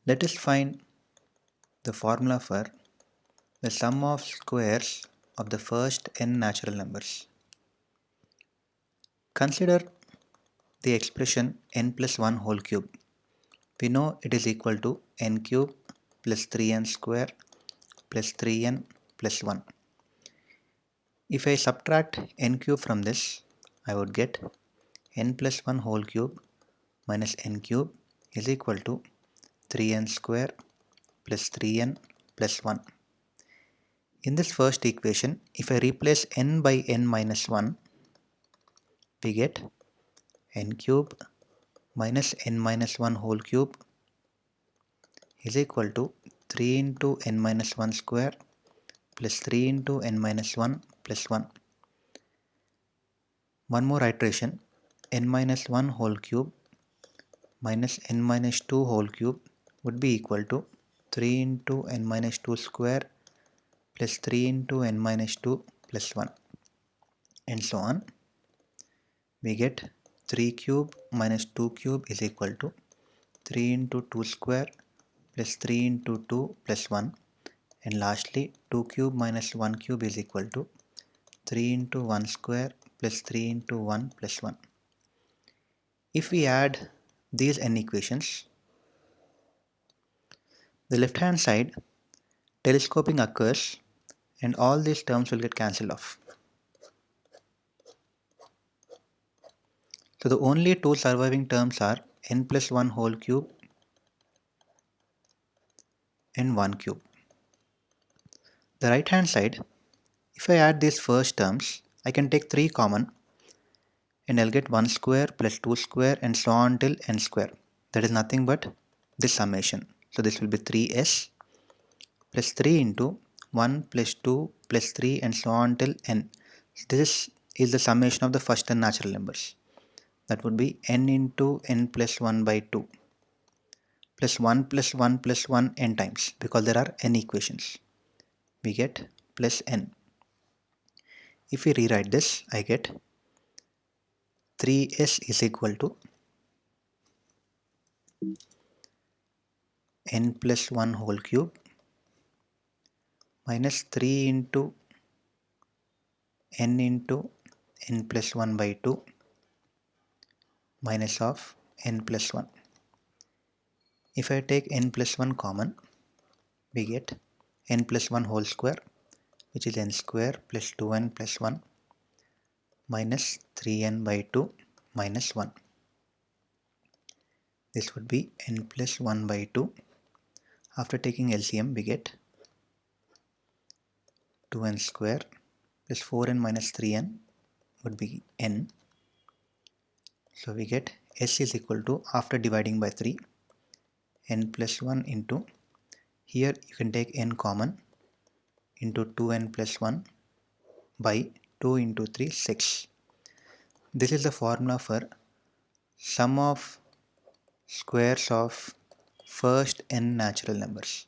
Let us find the formula for the sum of squares of the first n natural numbers. Consider the expression n plus 1 whole cube. We know it is equal to n cube plus 3n square plus 3n plus 1. If I subtract n cube from this, I would get n plus 1 whole cube minus n cube is equal to 3n square plus 3n plus 1. In this first equation, if I replace n by n minus 1, we get n cube minus n minus 1 whole cube is equal to 3 into n minus 1 square plus 3 into n minus 1 plus 1. One more iteration, n minus 1 whole cube minus n minus 2 whole cube would be equal to 3 into n minus 2 square plus 3 into n minus 2 plus 1, and so on. We get 3 cube minus 2 cube is equal to 3 into 2 square plus 3 into 2 plus 1, and lastly 2 cube minus 1 cube is equal to 3 into 1 square plus 3 into 1 plus 1. If we add these n equations, the left hand side telescoping occurs and all these terms will get cancelled off. So the only two surviving terms are n plus 1 whole cube and 1 cube. The right hand side, if I add these first terms, I can take 3 common and I'll get 1 square plus 2 square and so on till n square. That is nothing but this summation. So this will be 3s plus 3 into 1 plus 2 plus 3 and so on till n. This is the summation of the first n natural numbers. That would be n into n plus 1 by 2 plus 1 plus 1 plus 1 n times, because there are n equations. We get plus n. If we rewrite this, I get 3s is equal to n plus 1 whole cube minus 3 into n plus 1 by 2 minus of n plus 1. If I take n plus 1 common, we get n plus 1 whole square, which is n square plus 2n plus 1 minus 3n by 2 minus 1. This would be n plus 1 by 2. After taking LCM, we get 2n square plus 4n minus 3n would be n. So we get s is equal to, after dividing by 3, n plus 1 into, here you can take n common, into 2n plus 1 by 2 into 3, 6. This is the formula for sum of squares of first n natural numbers.